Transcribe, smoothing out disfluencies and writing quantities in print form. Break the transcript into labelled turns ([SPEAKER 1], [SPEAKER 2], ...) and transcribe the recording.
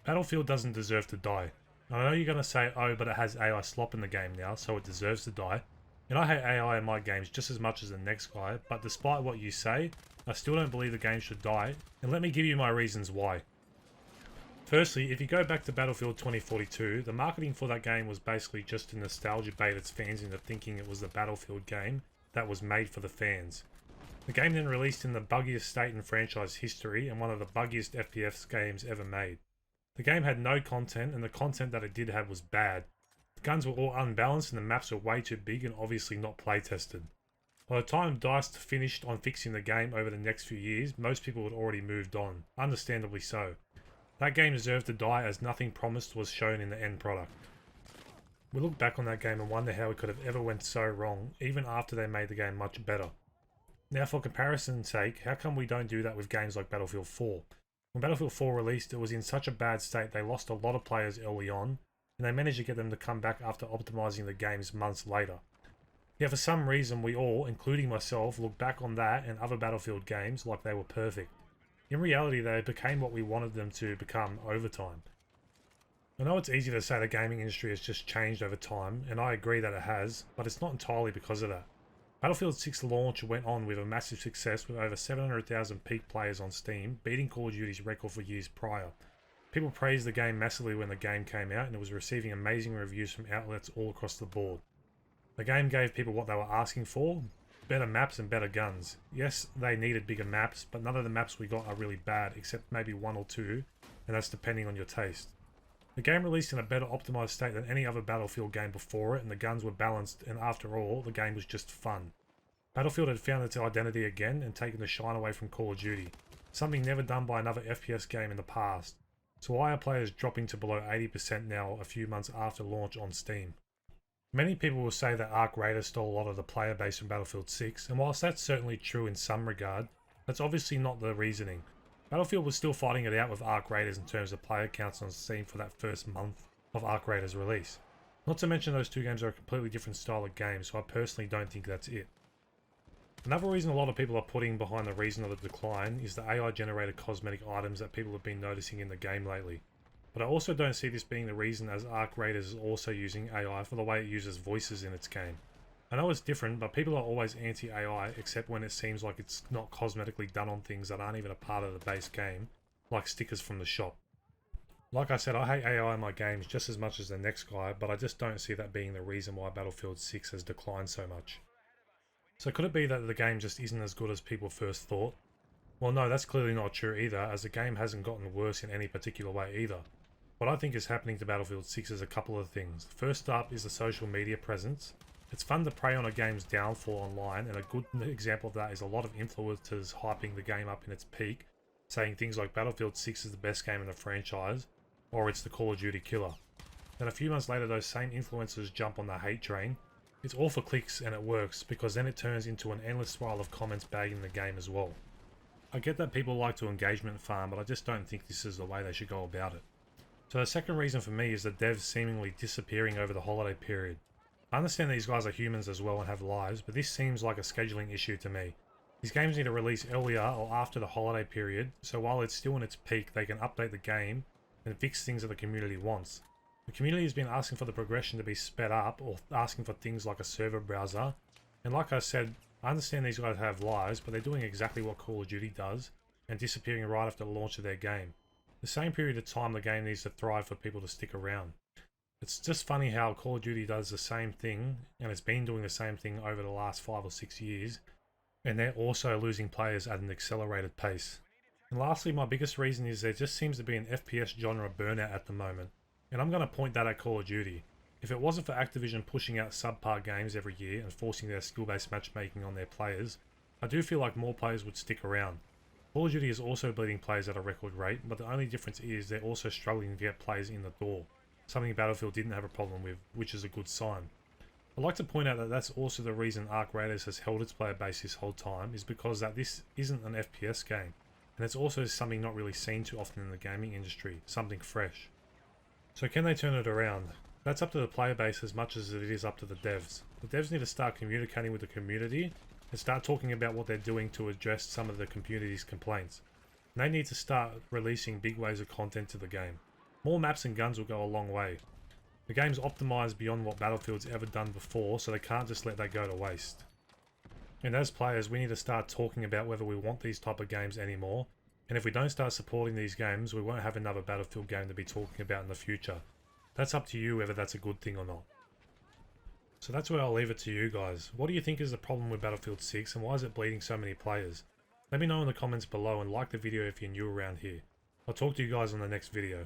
[SPEAKER 1] Battlefield doesn't deserve to die. I know you're going to say, oh, but it has AI slop in the game now, so it deserves to die. And I hate AI in my games just as much as the next guy, but despite what you say, I still don't believe the game should die, and let me give you my reasons why. Firstly, if you go back to Battlefield 2042, the marketing for that game was basically just to nostalgia bait its fans into thinking it was the Battlefield game that was made for the fans. The game then released in the buggiest state in franchise history and one of the buggiest FPS games ever made. The game had no content, and the content that it did have was bad. The guns were all unbalanced and the maps were way too big and obviously not play tested. By the time DICE finished on fixing the game over the next few years, most people had already moved on, understandably so. That game deserved to die as nothing promised was shown in the end product. We look back on that game and wonder how it could have ever went so wrong, even after they made the game much better. Now for comparison's sake, how come we don't do that with games like Battlefield 4? When Battlefield 4 released, it was in such a bad state they lost a lot of players early on, and they managed to get them to come back after optimizing the games months later. Yet for some reason we all, including myself, look back on that and other Battlefield games like they were perfect. In reality, they became what we wanted them to become over time. I know it's easy to say the gaming industry has just changed over time, and I agree that it has, but it's not entirely because of that. Battlefield 6 launch went on with a massive success with over 700,000 peak players on Steam, beating Call of Duty's record for years prior. People praised the game massively when the game came out, and it was receiving amazing reviews from outlets all across the board. The game gave people what they were asking for, better maps and better guns. Yes, they needed bigger maps, but none of the maps we got are really bad, except maybe one or two, and that's depending on your taste. The game released in a better optimized state than any other Battlefield game before it, and the guns were balanced, and after all, the game was just fun. Battlefield had found its identity again and taken the shine away from Call of Duty, something never done by another FPS game in the past. So why are players dropping to below 80% now a few months after launch on Steam? Many people will say that Arc Raiders stole a lot of the player base from Battlefield 6, and whilst that's certainly true in some regard, that's obviously not the reasoning. Battlefield was still fighting it out with Arc Raiders in terms of player counts on Steam for that first month of Arc Raiders release. Not to mention those two games are a completely different style of game, so I personally don't think that's it. Another reason a lot of people are putting behind the reason of the decline is the AI generated cosmetic items that people have been noticing in the game lately. But I also don't see this being the reason, as Arc Raiders is also using AI for the way it uses voices in its game. I know it's different, but people are always anti-AI except when it seems like it's not cosmetically done on things that aren't even a part of the base game, like stickers from the shop. Like I said, I hate AI in my games just as much as the next guy, but I just don't see that being the reason why Battlefield 6 has declined so much. So could it be that the game just isn't as good as people first thought? Well no, that's clearly not true either, as the game hasn't gotten worse in any particular way either. What I think is happening to Battlefield 6 is a couple of things. First up is the social media presence. It's fun to prey on a game's downfall online, and a good example of that is a lot of influencers hyping the game up in its peak, saying things like Battlefield 6 is the best game in the franchise, or it's the Call of Duty killer. Then a few months later those same influencers jump on the hate train. It's all for clicks and it works, because then it turns into an endless spiral of comments bagging the game as well. I get that people like to engagement farm, but I just don't think this is the way they should go about it. So the second reason for me is the devs seemingly disappearing over the holiday period. I understand these guys are humans as well and have lives, but this seems like a scheduling issue to me. These games need to release earlier or after the holiday period, so while it's still in its peak they can update the game and fix things that the community wants. The community has been asking for the progression to be sped up, or asking for things like a server browser, and like I said, I understand these guys have lives, but they're doing exactly what Call of Duty does, and disappearing right after the launch of their game. The same period of time the game needs to thrive for people to stick around. It's just funny how Call of Duty does the same thing, and it's been doing the same thing over the last 5 or 6 years, and they're also losing players at an accelerated pace. And lastly, my biggest reason is there just seems to be an FPS genre burnout at the moment, and I'm going to point that at Call of Duty. If it wasn't for Activision pushing out subpar games every year and forcing their skill-based matchmaking on their players, I do feel like more players would stick around. Call of Duty is also bleeding players at a record rate, but the only difference is they're also struggling to get players in the door, something Battlefield didn't have a problem with, which is a good sign. I'd like to point out that that's also the reason Arc Raiders has held its player base this whole time, is because that this isn't an FPS game, and it's also something not really seen too often in the gaming industry, something fresh. So can they turn it around? That's up to the player base as much as it is up to the devs. The devs need to start communicating with the community and start talking about what they're doing to address some of the community's complaints. And they need to start releasing big waves of content to the game. More maps and guns will go a long way. The game's optimized beyond what Battlefield's ever done before, so they can't just let that go to waste. And as players, we need to start talking about whether we want these type of games anymore, and if we don't start supporting these games, we won't have another Battlefield game to be talking about in the future. That's up to you whether that's a good thing or not. So that's where I'll leave it to you guys. What do you think is the problem with Battlefield 6 and why is it bleeding so many players? Let me know in the comments below and like the video if you're new around here. I'll talk to you guys on the next video.